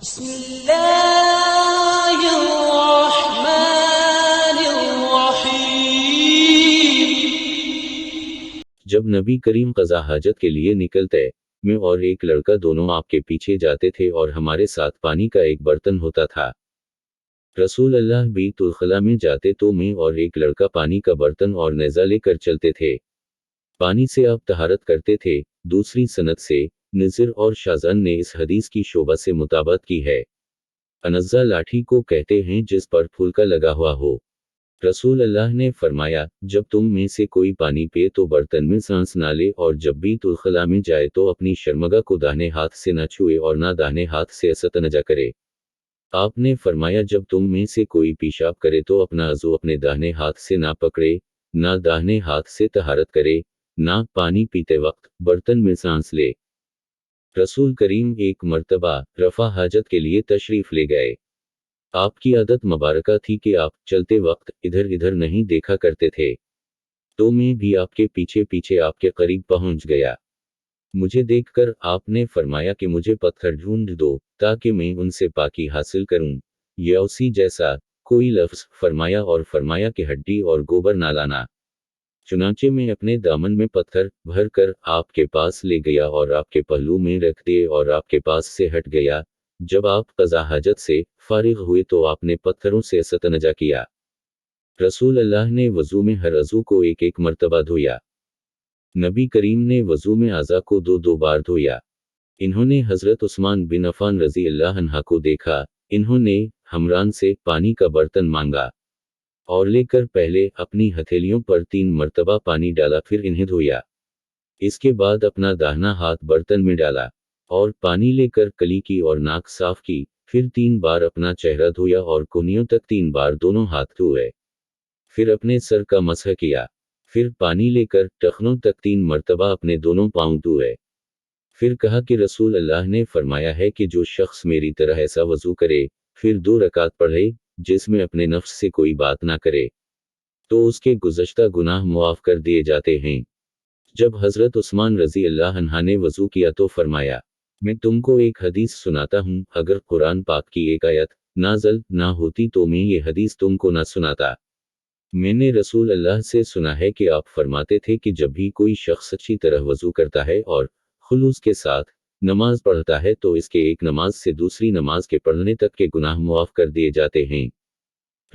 بسم اللہ الرحمن الرحیم۔ جب نبی کریم قضا حاجت کے لیے نکلتے، میں اور ایک لڑکا دونوں آپ کے پیچھے جاتے تھے اور ہمارے ساتھ پانی کا ایک برتن ہوتا تھا۔ رسول اللہ بیت الخلا میں جاتے تو میں اور ایک لڑکا پانی کا برتن اور نیزہ لے کر چلتے تھے۔ پانی سے آپ طہارت کرتے تھے۔ دوسری سند سے نذر اور شازن نے اس حدیث کی شعبہ سے مطابقت کی ہے۔ انزہ لاٹھی کو کہتے ہیں جس پر پھولکا لگا ہوا ہو۔ رسول اللہ نے فرمایا، جب تم میں سے کوئی پانی پیے تو برتن میں سانس نہ لے، اور جب بیت الخلا میں جائے تو اپنی شرمگاہ کو داہنے ہاتھ سے نہ چھوئے اور نہ داہنے ہاتھ سے استنجا کرے۔ آپ نے فرمایا، جب تم میں سے کوئی پیشاب کرے تو اپنا عضو اپنے داہنے ہاتھ سے نہ پکڑے، نہ داہنے ہاتھ سے طہارت کرے، نہ پانی پیتے وقت برتن میں سانس لے۔ رسول کریم ایک مرتبہ رفع حاجت کے لیے تشریف لے گئے۔ آپ کی عادت مبارکہ تھی کہ آپ چلتے وقت ادھر ادھر نہیں دیکھا کرتے تھے، تو میں بھی آپ کے پیچھے پیچھے آپ کے قریب پہنچ گیا۔ مجھے دیکھ کر آپ نے فرمایا کہ مجھے پتھر ڈھونڈ دو تاکہ میں ان سے پاکی حاصل کروں، یا اسی جیسا کوئی لفظ فرمایا اور فرمایا کہ ہڈی اور گوبر نہ لانا۔ چنانچہ میں اپنے دامن میں پتھر بھر کر آپ کے پاس لے گیا اور آپ کے پہلو میں رکھ دیے اور آپ کے پاس سے ہٹ گیا۔ جب آپ قضا حاجت سے فارغ ہوئے تو آپ نے پتھروں سے استنجا کیا۔ رسول اللہ نے وضو میں ہر عضو کو ایک ایک مرتبہ دھویا۔ نبی کریم نے وضو میں اعضاء کو دو بار دھویا۔ انہوں نے حضرت عثمان بن عفان رضی اللہ عنہ کو دیکھا، انہوں نے حمران سے پانی کا برتن مانگا اور لے کر پہلے اپنی ہتھیلیوں پر 3 مرتبہ پانی ڈالا، پھر انہیں دھویا۔ اس کے بعد اپنا داہنا ہاتھ برتن میں ڈالا اور پانی لے کر کلی کی اور ناک صاف کی، پھر 3 بار اپنا چہرہ دھویا اور کونیوں تک 3 بار دونوں ہاتھ دھوئے، پھر اپنے سر کا مسح کیا، پھر پانی لے کر ٹخنوں تک 3 مرتبہ اپنے دونوں پاؤں دھوئے۔ پھر کہا کہ رسول اللہ نے فرمایا ہے کہ جو شخص میری طرح ایسا وضو کرے، پھر 2 رکعت پڑھے جس میں اپنے نفس سے کوئی بات نہ کرے، تو اس کے گزشتہ گناہ معاف کر دیے جاتے ہیں۔ جب حضرت عثمان رضی اللہ عنہ نے وضو کیا تو فرمایا، میں تم کو ایک حدیث سناتا ہوں، اگر قرآن پاک کی ایک آیت نازل نہ ہوتی تو میں یہ حدیث تم کو نہ سناتا۔ میں نے رسول اللہ سے سنا ہے کہ آپ فرماتے تھے کہ جب بھی کوئی شخص اچھی طرح وضو کرتا ہے اور خلوص کے ساتھ نماز پڑھتا ہے تو اس کے ایک نماز سے دوسری نماز کے پڑھنے تک کے گناہ معاف کر دیے جاتے ہیں۔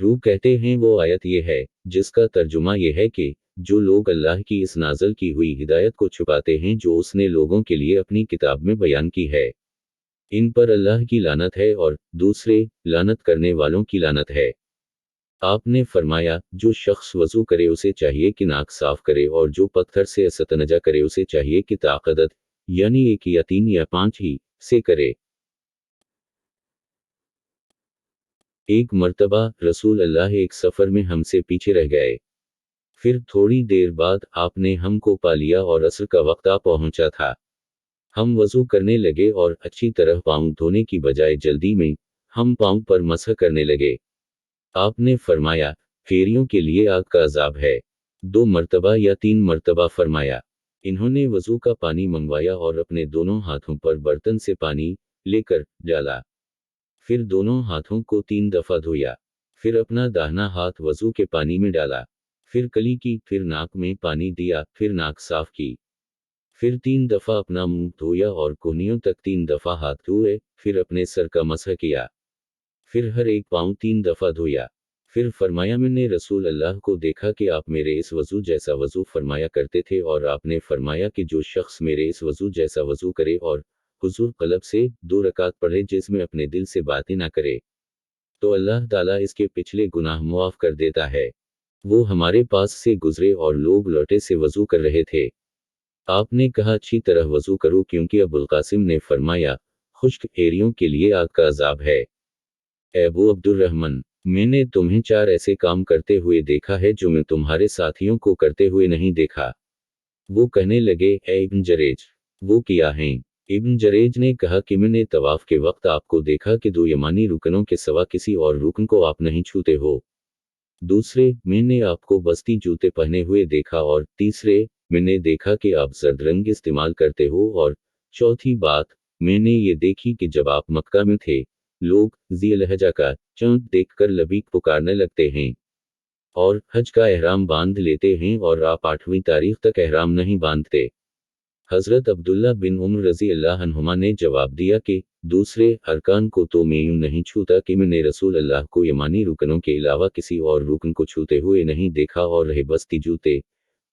روح کہتے ہیں وہ آیت یہ ہے جس کا ترجمہ یہ ہے کہ جو لوگ اللہ کی اس نازل کی ہوئی ہدایت کو چھپاتے ہیں جو اس نے لوگوں کے لیے اپنی کتاب میں بیان کی ہے، ان پر اللہ کی لعنت ہے اور دوسرے لعنت کرنے والوں کی لعنت ہے۔ آپ نے فرمایا، جو شخص وضو کرے اسے چاہیے کہ ناک صاف کرے، اور جو پتھر سے استنجا کرے اسے چاہیے کہ تعقدت یعنی 1 یا 3 یا 5 ہی سے کرے۔ ایک مرتبہ رسول اللہ ایک سفر میں ہم سے پیچھے رہ گئے، پھر تھوڑی دیر بعد آپ نے ہم کو پا لیا اور عصر کا وقت آ پہنچا تھا۔ ہم وضو کرنے لگے اور اچھی طرح پاؤں دھونے کی بجائے جلدی میں ہم پاؤں پر مسح کرنے لگے۔ آپ نے فرمایا، پھیریوں کے لیے آگ کا عذاب ہے۔ 2 مرتبہ یا 3 مرتبہ فرمایا۔ انہوں نے وضو کا پانی منگوایا اور اپنے دونوں ہاتھوں پر برتن سے پانی لے کر ڈالا، پھر دونوں ہاتھوں کو 3 دفعہ دھویا، پھر اپنا داہنا ہاتھ وضو کے پانی میں ڈالا، پھر کلی کی، پھر ناک میں پانی دیا، پھر ناک صاف کی، پھر 3 دفعہ اپنا منہ دھویا اور کونیوں تک 3 دفعہ ہاتھ دھوئے، پھر اپنے سر کا مسح کیا، پھر ہر ایک پاؤں 3 دفعہ دھویا، پھر فرمایا، میں نے رسول اللہ کو دیکھا کہ آپ میرے اس وضو جیسا وضو فرمایا کرتے تھے، اور آپ نے فرمایا کہ جو شخص میرے اس وضو جیسا وضو کرے اور حضور قلب سے 2 رکعت پڑھے جس میں اپنے دل سے باتیں نہ کرے، تو اللہ تعالیٰ اس کے پچھلے گناہ معاف کر دیتا ہے۔ وہ ہمارے پاس سے گزرے اور لوگ لوٹے سے وضو کر رہے تھے۔ آپ نے کہا اچھی طرح وضو کرو، کیونکہ ابو القاسم نے فرمایا خشک ایریوں کے لیے آگ کا عذاب ہے۔ اے ابو عبد الرحمن، میں نے تمہیں 4 ایسے کام کرتے ہوئے دیکھا ہے جو میں تمہارے ساتھیوں کو کرتے ہوئے نہیں دیکھا۔ وہ کہنے لگے، اے ابن جریج، وہ کیا ہیں؟ ابن جریج نے کہا کہ میں نے طواف کے وقت آپ کو دیکھا کہ 2 یمانی رکنوں کے سوا کسی اور رکن کو آپ نہیں چھوتے ہو۔ دوسرے، میں نے آپ کو بستی جوتے پہنے ہوئے دیکھا، اور تیسرے، میں نے دیکھا کہ آپ زرد رنگ استعمال کرتے ہو، اور چوتھی بات، میں نے یہ دیکھی کہ جب آپ مکہ میں تھے लोग ज़ी लहजा का चाँद देखकर लबीक पुकारने लगते हैं और हज का एहराम बांध लेते हैं और आप 8वीं तारीख तक एहराम नहीं बांधते। हज़रत अब्दुल्ला बिन उम्र रज़ी अल्लाह अन्हुमा ने जवाब दिया कि दूसरे अरकान को तो मैं यूं नहीं छूता कि मैंने रसूल अल्लाह को यमानी रुकनों के अलावा किसी और रुकन को छूते हुए नहीं देखा, और रहे बस्ती जूते,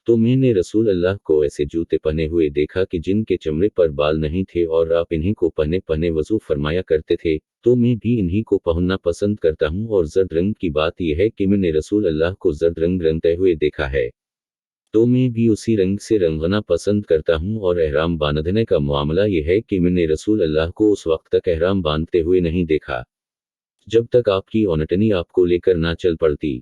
तो मैंने रसूल अल्लाह को ऐसे जूते पहने हुए देखा कि जिनके चमड़े पर बाल नहीं थे, और आप इन्हीं को पहने पहने वज़ू फरमाया करते थे, तो मैं भी इन्हीं को पहनना पसंद करता हूँ। और जर्द रंग की बात यह है कि मैंने रसूल अल्लाह को जर्द रंग रंगते हुए देखा है, तो मैं भी उसी रंग से रंगना पसंद करता हूँ। और एहराम बांधने का मामला यह है कि मैंने रसूल अल्लाह को उस वक्त तक एहराम बांधते हुए नहीं देखा जब तक आपकी औनटनी आपको लेकर ना चल पड़ती।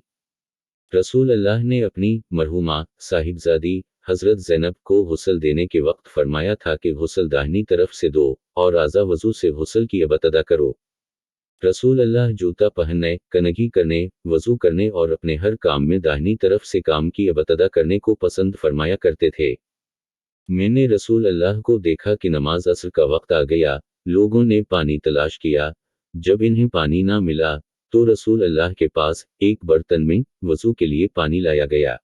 रसूल अल्लाह ने अपनी मरहुमा साहिबजादी हज़रत ज़ैनब को गुस्ल देने के वक्त फरमाया था कि गुस्ल दाहिनी तरफ से दो और आज़ा वज़ू से गुस्ल की इबादत करो। रसूल अल्लाह जूता पहनने, कनघी करने, वज़ू करने और अपने हर काम में दाहिनी तरफ से काम की इबादत करने को पसंद फरमाया करते थे। मैंने रसूल अल्लाह को देखा कि नमाज असर का वक्त आ गया, लोगों ने पानी तलाश किया, जब इन्हें पानी ना मिला तो रसूल अल्लाह के पास एक बर्तन में वज़ू के लिए पानी लाया गया।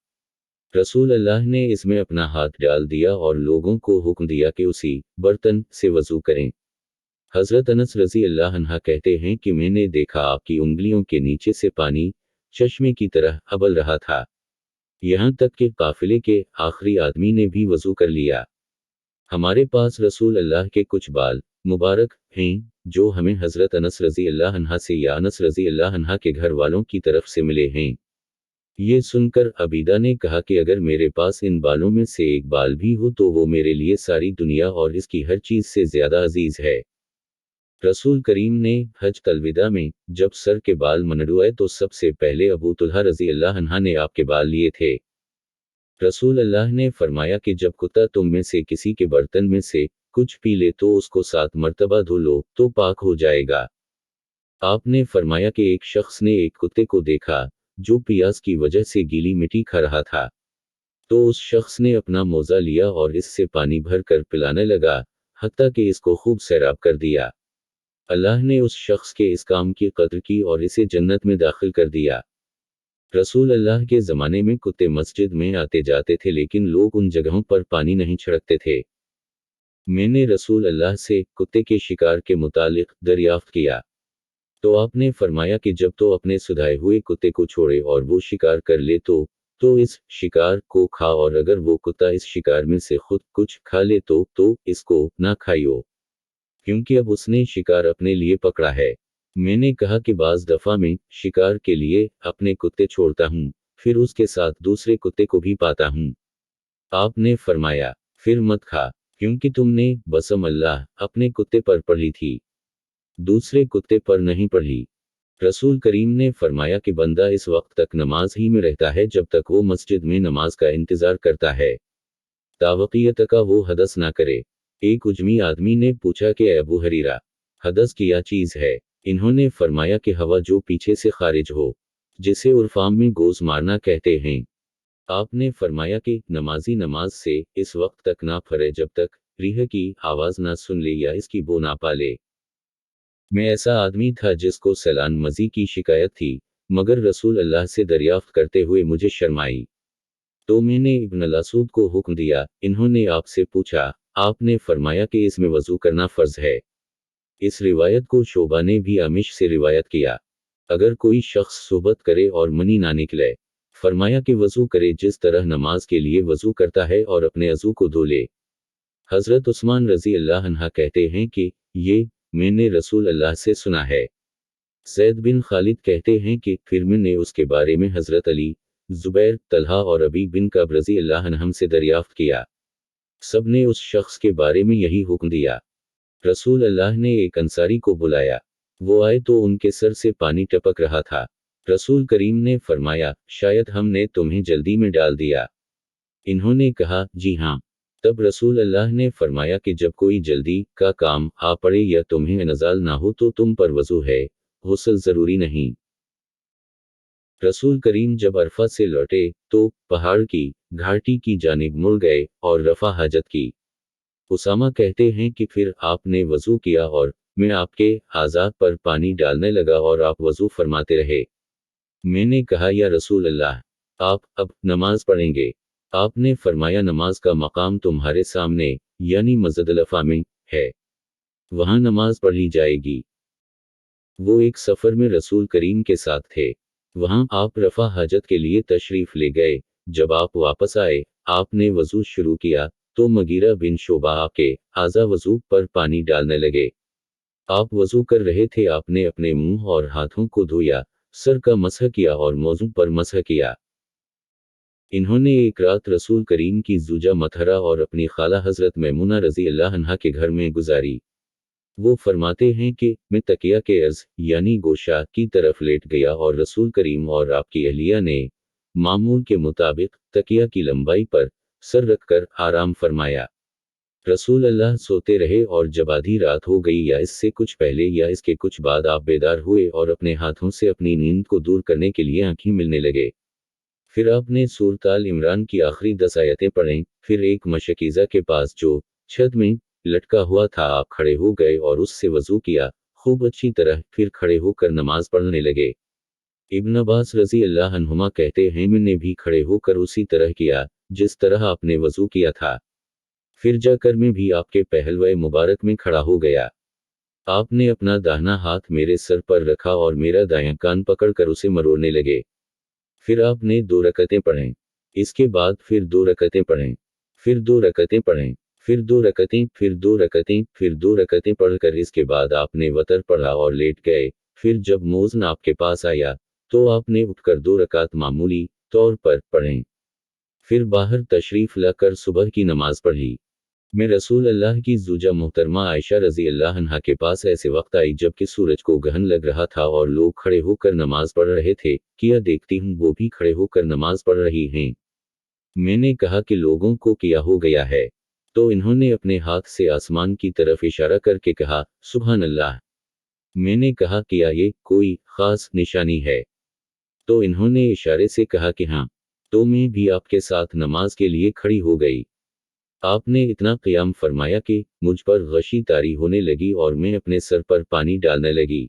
रसूल अल्लाह ने इसमें अपना हाथ डाल दिया और लोगों को हुक्म दिया कि उसी बर्तन से वज़ू करें। हज़रत अनस रज़ी अल्लाह अन्हा कहते हैं कि मैंने देखा आपकी उंगलियों के नीचे से पानी चश्मे की तरह उबल रहा था, यहाँ तक कि काफिले के आखिरी आदमी ने भी वज़ू कर लिया। हमारे पास रसूल अल्लाह के कुछ बाल मुबारक हैं जो हमें हज़रत अनस रज़ी अल्लाह अन्हा से या अनस रज़ी अल्लाह अन्हा के घर वालों की तरफ से मिले हैं। ये सुनकर अबीदा ने कहा कि अगर मेरे पास इन बालों में से एक बाल भी हो तो वो मेरे लिए सारी दुनिया और इसकी हर चीज़ से ज़्यादा अजीज़ है। रसूल करीम ने हज अलविदा में जब सर के बाल मनडुआए तो सबसे पहले अबू तुल्हा रज़ी अल्लाह अन्हा ने आपके बाल लिए थे। रसूल अल्लाह ने फरमाया कि जब कुत्ता तुम में से किसी के बर्तन में से कुछ पी ले तो उसको 7 मर्तबा धो लो तो पाक हो जाएगा। आपने फरमाया कि एक शख्स ने एक कुत्ते को देखा जो प्यास की वजह से गीली मिट्टी खा रहा था, तो उस शख्स ने अपना मोज़ा लिया और इससे पानी भर कर पिलाने लगा, हत्ता कि इसको खूब सैराब कर दिया। अल्लाह ने उस शख्स के इस काम की कद्र की और इसे जन्नत में दाखिल कर दिया। रसूल अल्लाह के ज़माने में कुत्ते मस्जिद में आते जाते थे, लेकिन लोग उन जगहों पर पानी नहीं छिड़कते थे। मैंने रसूल अल्लाह से कुत्ते के शिकार के मुतालिक दरियाफ्त किया, तो आपने फरमाया कि जब तो अपने सुधाए हुए कुत्ते को छोड़े और वो शिकार कर ले तो इस शिकार को खा, और अगर वो कुत्ता इस शिकार में से खुद कुछ खा ले तो इसको ना खाइयो, क्योंकि अब उसने शिकार अपने लिए पकड़ा है। मैंने कहा कि बाज़ दफ़ा में शिकार के लिए अपने कुत्ते छोड़ता हूँ, फिर उसके साथ दूसरे कुत्ते को भी पाता हूँ। आपने फरमाया, फिर मत खा, क्योंकि तुमने बसम अल्लाह अपने कुत्ते पर पढ़ी थी, दूसरे कुत्ते पर नहीं पढ़ी। रसूल करीम ने फरमाया कि बंदा इस वक्त तक नमाज ही में रहता है जब तक वो मस्जिद में नमाज का इंतज़ार करता है, तावक़ियत का वो हदस ना करे। एक उजमी आदमी ने पूछा कि अबू हरीरा, हदस क्या चीज़ है? इन्होंने फरमाया कि हवा जो पीछे से खारिज हो, जिसे उर्फाम में गोज़ मारना कहते हैं। आपने फरमाया कि नमाजी नमाज से इस वक्त तक ना फरे जब तक रीह की आवाज़ ना सुन ले या इसकी बो ना पाले। मैं ऐसा आदमी था जिसको सैलान मजी की शिकायत थी, मगर रसूल अल्लाह से दरियाफ्त करते हुए मुझे शर्म आई, तो मैंने इब्न लासूद को हुक्म दिया। इन्होंने आपसे पूछा, आपने फरमाया कि इसमें वज़ू करना फ़र्ज़ है। इस रिवायत को शोबा ने भी आमिश से रिवायत किया। अगर कोई शख्स सोबत करे और मनी ना निकले, फरमाया कि वज़ू करे जिस तरह नमाज के लिए वज़ू करता है और अपने अज़ू को धो ले। हज़रत उस्मान रज़ी अल्लाह अन्हा कहते हैं कि ये मैंने रसूल अल्लाह से सुना है। ज़ैद बिन खालिद कहते हैं कि फिर मैंने उसके बारे में हज़रत अली, ज़ुबैर, तलहा और अबी बिन कअब रज़ी अल्लाह अन्हुम से दरियाफ्त किया। सब ने उस शख्स के बारे में यही हुक्म दिया। रसूल अल्लाह ने एक अंसारी को बुलाया, वो आए तो उनके सर से पानी टपक रहा था। रसूल करीम ने फरमाया, शायद हमने तुम्हें जल्दी में डाल दिया। इन्होंने कहा, जी हाँ। तब रसूल अल्लाह ने फरमाया कि जब कोई जल्दी का काम आ पड़े या तुम्हें नज़ाल ना हो तो तुम पर वज़ू है, गुस्ल ज़रूरी नहीं। रसूल करीम जब अरफा से लौटे तो पहाड़ की घाटी की जानिब मुड़ गए और रफा हाजत की। उसामा कहते हैं कि फिर आपने वज़ू किया और میں آپ کے اعضاء پر پانی ڈالنے لگا اور آپ وضو فرماتے رہے۔ میں نے کہا یا رسول اللہ، آپ اب نماز پڑھیں گے؟ آپ نے فرمایا نماز کا مقام تمہارے سامنے یعنی مسجد الفا میں ہے، وہاں نماز پڑھی جائے گی۔ وہ ایک سفر میں رسول کریم کے ساتھ تھے، وہاں آپ رفع حاجت کے لیے تشریف لے گئے۔ جب آپ واپس آئے، آپ نے وضو شروع کیا تو مغیرہ بن شعبہ آپ کے اعضاء وضو پر پانی ڈالنے لگے۔ آپ وضو کر رہے تھے، آپ نے اپنے منہ اور ہاتھوں کو دھویا، سر کا مسح کیا اور موضوع پر مسح کیا۔ انہوں نے ایک رات رسول کریم کی زوجہ مطہرہ اور اپنی خالہ حضرت میمونہ رضی اللہ عنہا کے گھر میں گزاری۔ وہ فرماتے ہیں کہ میں تکیہ کے عرض یعنی گوشہ کی طرف لیٹ گیا اور رسول کریم اور آپ کی اہلیہ نے معمول کے مطابق تکیہ کی لمبائی پر سر رکھ کر آرام فرمایا۔ رسول اللہ سوتے رہے اور جب آدھی رات ہو گئی یا اس سے کچھ پہلے یا اس کے کچھ بعد آپ بیدار ہوئے اور اپنے ہاتھوں سے اپنی نیند کو دور کرنے کے لیے آنکھیں ملنے لگے۔ پھر آپ نے سورۃ آل عمران کی آخری 10 آیتیں پڑھیں، پھر ایک مشکیزہ کے پاس جو چھت میں لٹکا ہوا تھا آپ کھڑے ہو گئے اور اس سے وضو کیا خوب اچھی طرح، پھر کھڑے ہو کر نماز پڑھنے لگے۔ ابن عباس رضی اللہ عنہما کہتے ہیں میں نے بھی کھڑے ہو کر اسی طرح کیا جس طرح آپ نے وضو کیا تھا، پھر جا کر میں بھی آپ کے پہلوئے مبارک میں کھڑا ہو گیا۔ آپ نے اپنا داہنا ہاتھ میرے سر پر رکھا اور میرا دایاں کان پکڑ کر اسے مروڑنے لگے۔ پھر آپ نے 2 رکعتیں پڑھیں، اس کے بعد پھر 2 رکعتیں پڑھیں، پھر 2 رکعتیں پڑھیں، پھر 2 رکعتیں، پھر 2 رکعتیں، پھر 2 رکعتیں پڑھ کر اس کے بعد آپ نے وتر پڑھا اور لیٹ گئے۔ پھر جب موذن آپ کے پاس آیا تو آپ نے اٹھ کر 2 رکعت معمولی طور پر پڑھیں، پھر باہر تشریف لا کر صبح کی نماز پڑھی۔ میں رسول اللہ کی زوجہ محترمہ عائشہ رضی اللہ عنہا کے پاس ایسے وقت آئی جب کہ سورج کو گہن لگ رہا تھا اور لوگ کھڑے ہو کر نماز پڑھ رہے تھے، کیا دیکھتی ہوں وہ بھی کھڑے ہو کر نماز پڑھ رہی ہیں۔ میں نے کہا کہ لوگوں کو کیا ہو گیا ہے؟ تو انہوں نے اپنے ہاتھ سے آسمان کی طرف اشارہ کر کے کہا سبحان اللہ۔ میں نے کہا کیا یہ کوئی خاص نشانی ہے؟ تو انہوں نے اشارے سے کہا کہ ہاں، تو میں بھی آپ کے ساتھ نماز کے لیے کھڑی ہو گئی۔ آپ نے اتنا قیام فرمایا کہ مجھ پر غشی طاری ہونے لگی اور میں اپنے سر پر پانی ڈالنے لگی۔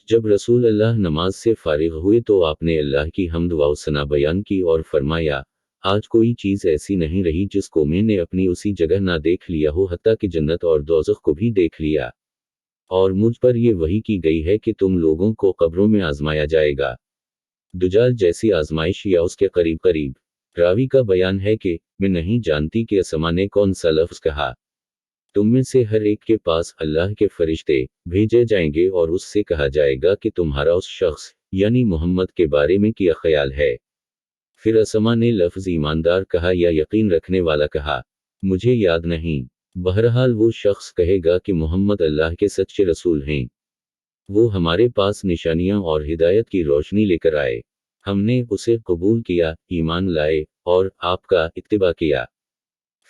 جب رسول اللہ نماز سے فارغ ہوئے تو آپ نے اللہ کی حمد و ثنا بیان کی اور فرمایا آج کوئی چیز ایسی نہیں رہی جس کو میں نے اپنی اسی جگہ نہ دیکھ لیا ہو، حتیٰ کہ جنت اور دوزخ کو بھی دیکھ لیا۔ اور مجھ پر یہ وحی کی گئی ہے کہ تم لوگوں کو قبروں میں آزمایا جائے گا، دجال جیسی آزمائش یا اس کے قریب قریب۔ راوی کا بیان ہے کہ میں نہیں جانتی کہ اسما نے کون سا لفظ کہا۔ تم میں سے ہر ایک کے پاس اللہ کے فرشتے بھیجے جائیں گے اور اس سے کہا جائے گا کہ تمہارا اس شخص یعنی محمد کے بارے میں کیا خیال ہے؟ پھر اسما نے لفظ ایماندار کہا یا یقین رکھنے والا کہا، مجھے یاد نہیں۔ بہرحال وہ شخص کہے گا کہ محمد اللہ کے سچے رسول ہیں، وہ ہمارے پاس نشانیاں اور ہدایت کی روشنی لے کر آئے، ہم نے اسے قبول کیا، ایمان لائے اور آپ کا اتباع کیا۔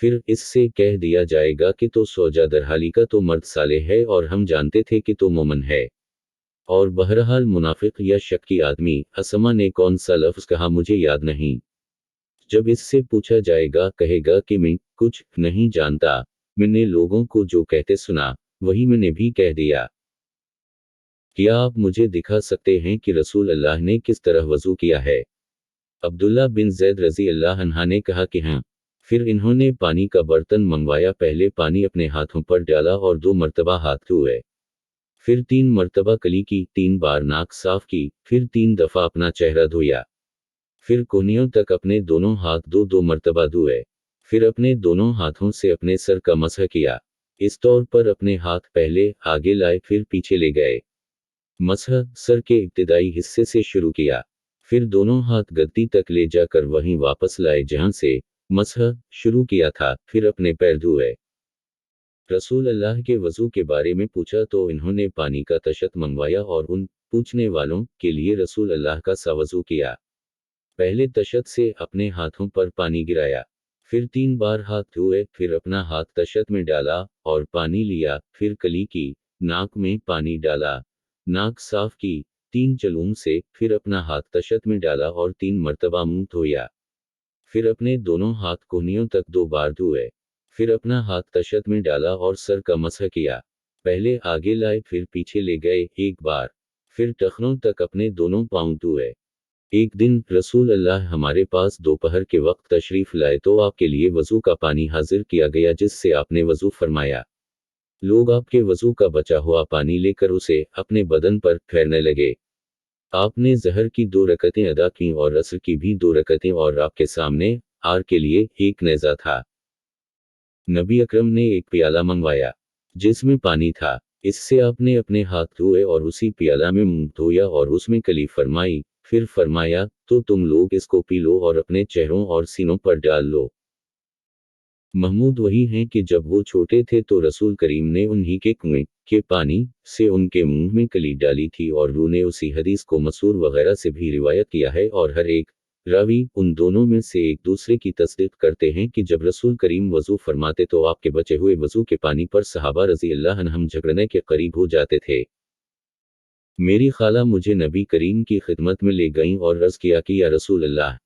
پھر اس سے کہہ دیا جائے گا کہ تو سوجا درحالی کا تو مرد صالح ہے اور ہم جانتے تھے کہ تو مومن ہے۔ اور بہرحال منافق یا شکی آدمی اسما نے کون سا لفظ کہا مجھے یاد نہیں۔ جب اس سے پوچھا جائے گا کہے گا کہ میں کچھ نہیں جانتا، میں نے لوگوں کو جو کہتے سنا وہی میں نے بھی کہہ دیا۔ کیا آپ مجھے دکھا سکتے ہیں کہ رسول اللہ نے کس طرح وضو کیا ہے؟ عبداللہ بن زید رضی اللہ عنہ نے کہا کہ ہاں۔ پھر انہوں نے پانی کا برتن منگوایا، پہلے پانی اپنے ہاتھوں پر ڈالا اور 2 مرتبہ ہاتھ دھوئے، پھر 3 مرتبہ کلی کی، 3 بار ناک صاف کی، پھر 3 دفعہ اپنا چہرہ دھویا، پھر کونیوں تک اپنے دونوں ہاتھ 2 مرتبہ دھوئے، پھر اپنے دونوں ہاتھوں سے اپنے سر کا مسح کیا، اس طور پر اپنے ہاتھ پہلے آگے لائے پھر پیچھے لے گئے، مسح سر کے ابتدائی حصے سے شروع کیا، پھر دونوں ہاتھ گدی تک لے جا کر وہیں واپس لائے جہاں سے مسح شروع کیا تھا، پھر اپنے پیر دھوئے۔ رسول اللہ کے وضو کے بارے میں پوچھا تو انہوں نے پانی کا تشت منگوایا اور ان پوچھنے والوں کے لیے رسول اللہ کا سا وضو کیا۔ پہلے تشت سے اپنے ہاتھوں پر پانی گرایا، پھر 3 بار ہاتھ دھوئے، پھر اپنا ہاتھ تشت میں ڈالا اور پانی لیا، پھر کلی کی، ناک میں پانی ڈالا، ناک صاف کی 3 چلوم سے، پھر اپنا ہاتھ تشت میں ڈالا اور 3 مرتبہ منہ دھویا، پھر اپنے دونوں ہاتھ کونیوں تک 2 بار دھوئے، پھر اپنا ہاتھ تشت میں ڈالا اور سر کا مسح کیا۔ पहले आगे लाए फिर पीछे ले गए एक बार, फिर टखनों तक अपने दोनों पांव धोए। एक दिन रसूल अल्लाह हमारे पास दोपहर के वक्त तशरीफ लाए तो आपके लिए वजू का पानी हाजिर किया गया जिससे आपने वजू फरमाया। लोग आपके वजू का बचा हुआ पानी लेकर उसे अपने बदन पर फेरने लगे। आपने ज़हर की 2 रकतें अदा की और असर की भी 2 रकतें और आपके सामने आर के लिए एक नेज़ा था। नबी अकरम ने एक प्याला मंगवाया जिसमें पानी था। इससे आपने अपने हाथ धोए और उसी प्याला में मुंह धोया और उसमें कली फरमाई, फिर फरमाया तो तुम लोग इसको पी लो और अपने चेहरों और सीनों पर डाल लो। महमूद वही हैं कि जब वो छोटे थे तो रसूल करीम ने उन्हीं के कुएं के पानी से उनके मुंह में कली डाली थी और रू ने उसी हदीस को मसूर वगैरह से भी रिवायत किया है और हर एक रावी उन दोनों में से एक दूसरे की तस्दीक करते हैं कि जब रसूल करीम वजू फरमाते तो आपके बचे हुए वजू के पानी पर सहाबा रज़ी अल्लाह अन्हुम झगड़ने के करीब हो जाते थे। मेरी खाला मुझे नबी करीम की खिदमत में ले गईं और अर्ज़ किया कि या रसूल अल्लाह,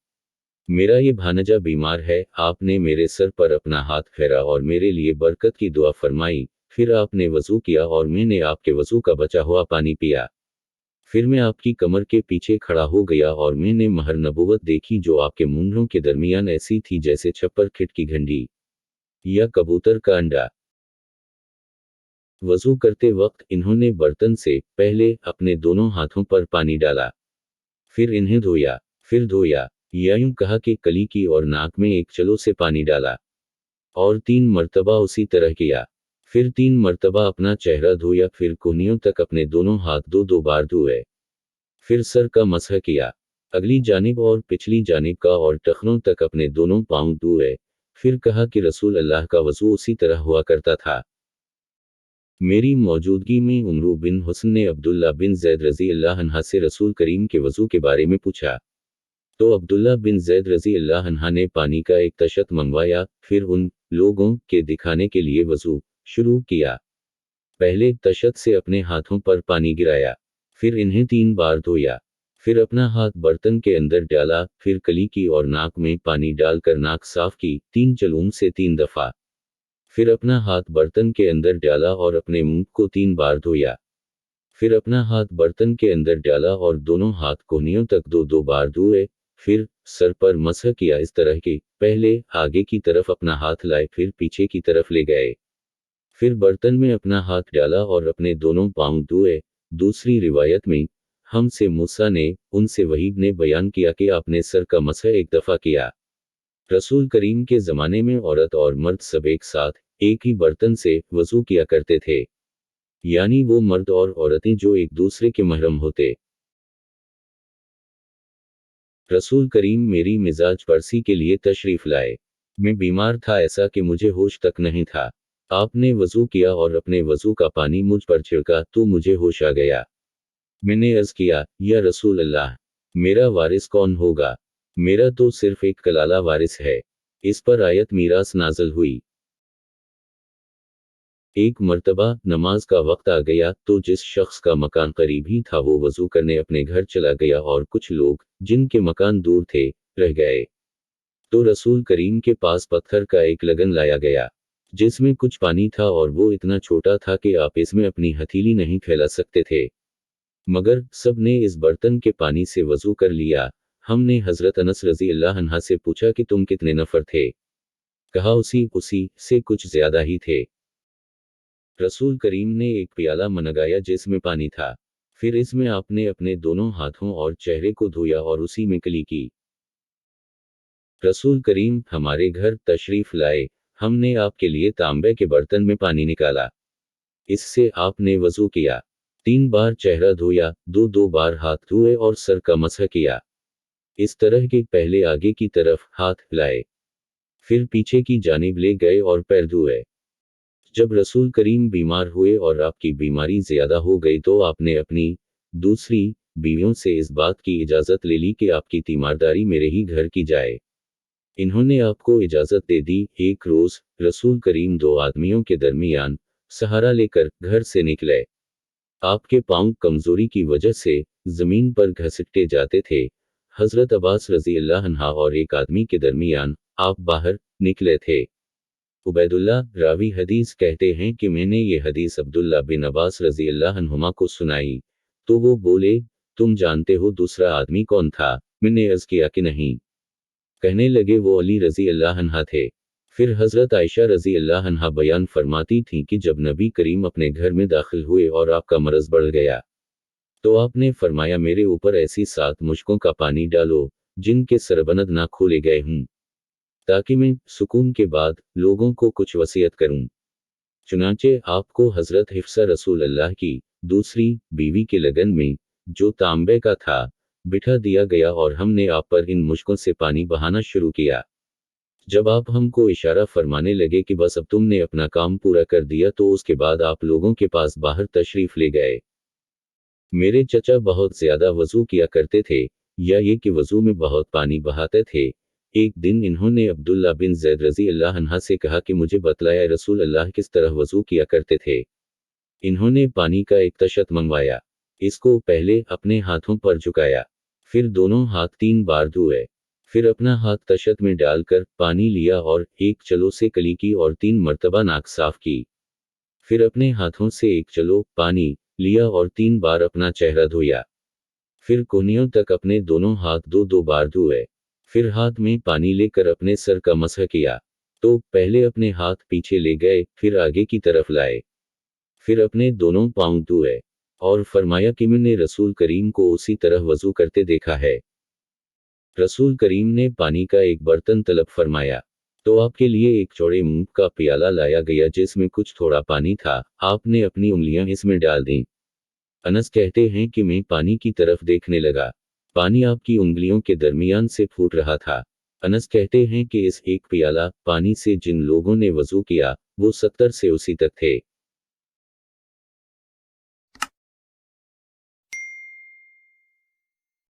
मेरा ये भानजा बीमार है। आपने मेरे सर पर अपना हाथ फेरा और मेरे लिए बरकत की दुआ फरमाई। फिर आपने वजू किया और मैंने आपके वजू का बचा हुआ पानी पिया। फिर मैं आपकी कमर के पीछे खड़ा हो गया और मैंने महर नबूवत देखी जो आपके मूंढों के दरमियान ऐसी थी जैसे छप्पर खिट की घंटी या कबूतर का अंडा। वजू करते वक्त इन्होंने बर्तन से पहले अपने दोनों हाथों पर पानी डाला, फिर इन्हें धोया, फिर धोया या यूं कहा कि कली की और नाक में एक चलो से पानी डाला और 3 मर्तबा उसी तरह किया। फिर 3 मर्तबा अपना चेहरा धोया, फिर कोहनियों तक अपने दोनों हाथ 2-2 बार धोए। फिर सर का मसह किया, अगली जानिब और पिछली जानिब का और टखनों तक अपने दोनों पांव धोए। फिर कहा कि रसूल अल्लाह का वजू उसी तरह हुआ करता था। मेरी मौजूदगी में उमरू बिन हुस्न ने अब्दुल्ला बिन ज़ैद रज़ी अल्लाह अन्हा से रसूल करीम के वजू के बारे में पूछा तो अब्दुल्ला बिन ज़ैद रज़ी अल्लाह अन्हा ने पानी का एक तशत मंगवाया, फिर उन लोगों के दिखाने के लिए वजू शुरू किया। पहले तशत से अपने हाथों पर पानी गिराया, फिर इन्हें 3 बार धोया, फिर अपना हाथ बर्तन के अंदर डाला, फिर कली की और नाक में पानी डालकर नाक साफ की 3 चलूम से 3 दफ़ा, फिर अपना हाथ बर्तन के अंदर डाला और अपने मुंह को 3 बार धोया, फिर अपना हाथ बर्तन के अंदर डाला और दोनों हाथ कोहनियों तक 2-2 बार धोए, फिर सर पर मसह किया इस तरह कि पहले आगे की तरफ अपना हाथ लाए फिर पीछे की तरफ ले गए, फिर बर्तन में अपना हाथ डाला और अपने दोनों पांव धोए। दूसरी रिवायत में हमसे मूसा ने उनसे वहीब ने बयान किया कि आपने सर का मसह एक दफ़ा किया। रसूल करीम के ज़माने में औरत और मर्द सब एक साथ एक ही बर्तन से वज़ू किया करते थे, यानी वो मर्द और औरतें जो एक दूसरे के महरम होते। रसूल करीम मेरी मिजाज परसी के लिए तशरीफ लाए। मैं बीमार था, ऐसा कि मुझे होश तक नहीं था। आपने वजू किया और अपने वजू का पानी मुझ पर छिड़का तो मुझे होश आ गया। मैंने अर्ज किया, या रसूल अल्लाह, मेरा वारिस कौन होगा? मेरा तो सिर्फ एक कलाला वारिस है। इस पर आयत मीरास नाज़िल हुई। एक मर्तबा नमाज का वक्त आ गया तो जिस शख्स का मकान करीब ही था वो वजू करने अपने घर चला गया और कुछ लोग जिनके मकान दूर थे रह गए। तो रसूल करीम के पास पत्थर का एक लगन लाया गया जिसमें कुछ पानी था और वो इतना छोटा था कि आप इसमें अपनी हथेली नहीं फैला सकते थे। मगर सब ने इस बर्तन के पानी से वजू कर लिया। हमने हजरत अनस रजी अल्लाह अन्हा से पूछा कि तुम कितने नफर थे? कहा उसी से कुछ ज्यादा ही थे। रसूल करीम ने एक प्याला मनगाया जिसमें पानी था, फिर इसमें आपने अपने दोनों हाथों और चेहरे को धोया और उसी में कली की। रसूल करीम हमारे घर तशरीफ लाए, हमने आपके लिए तांबे के बर्तन में पानी निकाला, इससे आपने वजू किया, 3 बार चेहरा धोया, 2-2 बार हाथ धोए और सर का मसह किया। इस तरह के पहले आगे की तरफ हाथ लाए, फिर पीछे की जानिब ले गए और पैर धोए। जब रसूल करीम बीमार हुए और आपकी बीमारी ज्यादा हो गई तो आपने अपनी दूसरी बीवियों से इस बात की इजाज़त ले ली कि आपकी तीमारदारी मेरे ही घर की जाए। इन्होंने आपको इजाज़त दे दी। एक रोज़ रसूल करीम 2 आदमियों के दरमियान सहारा लेकर घर से निकले। आपके पांव कमज़ोरी की वजह से ज़मीन पर घसीटे जाते थे। हज़रत अब्बास रज़ी अल्लाह अन्हा और एक आदमी के दरमियान आप बाहर निकले थे। उबैदुल्लाह रावी हदीस कहते हैं कि मैंने ये हदीस अब्दुल्ला बिन अब्बास रजी अल्लाह अन्हुमा को सुनाई, तो वो बोले, तुम जानते हो दूसरा आदमी कौन था? मैंने अर्ज किया कि नहीं। कहने लगे वो अली रजी अल्लाह अन्हा थे। फिर हजरत आयशा रजी अल्लाह अन्हा बयान फरमाती थीं कि जब नबी करीम अपने घर में दाखिल हुए और आपका मरज बढ़ गया, तो आपने फरमाया मेरे ऊपर ऐसी 7 मुश्कों का पानी डालो जिनके सरबनद ना खोले गए हों, ताकि मैं सुकून के बाद लोगों को कुछ वसीयत करूं। चुनांचे आपको हजरत हिफ्सा रसूल अल्लाह की दूसरी बीवी के लगन में, जो तांबे का था, बिठा दिया गया और हमने आप पर इन मुश्कों से पानी बहाना शुरू किया। जब आप हमको इशारा फरमाने लगे कि बस अब तुमने अपना काम पूरा कर दिया, तो उसके बाद आप लोगों के पास बाहर तशरीफ ले गए। मेरे चचा बहुत ज्यादा वजू किया करते थे, या ये कि वजू में बहुत पानी बहाते थे। एक दिन इन्होंने अब्दुल्ला बिन ज़ैद रजी अल्लाह अन्हा से कहा कि मुझे बतलाया रसूल अल्लाह किस तरह वजू किया करते थे। इन्होंने पानी का एक तशत मंगवाया, इसको पहले अपने हाथों पर झुकाया, फिर दोनों हाथ 3 बार धोए, फिर अपना हाथ तशत में डालकर पानी लिया और एक चलो से कली की और 3 मर्तबा नाक साफ की। फिर अपने हाथों से एक चलो पानी लिया और 3 बार अपना चेहरा धोया। फिर कोहनियों तक अपने दोनों हाथ 2-2 बार धोए। फिर हाथ में पानी लेकर अपने सर का मसह किया। तो पहले अपने हाथ पीछे ले गए, फिर आगे की तरफ लाए, फिर अपने दोनों पांव धोए और फरमाया कि मैंने रसूल करीम को उसी तरह वजू करते देखा है। रसूल करीम ने पानी का एक बर्तन तलब फरमाया, तो आपके लिए एक चौड़े मुंह का प्याला लाया गया जिसमें कुछ थोड़ा पानी था। आपने अपनी उंगलियां इसमें डाल दी। अनस कहते हैं कि मैं पानी की तरफ देखने लगा, पानी आपकी उंगलियों के दरमियान से फूट रहा था। अनस कहते हैं कि इस एक प्याला पानी से जिन लोगों ने वजू किया, वो 70 से 80 तक थे।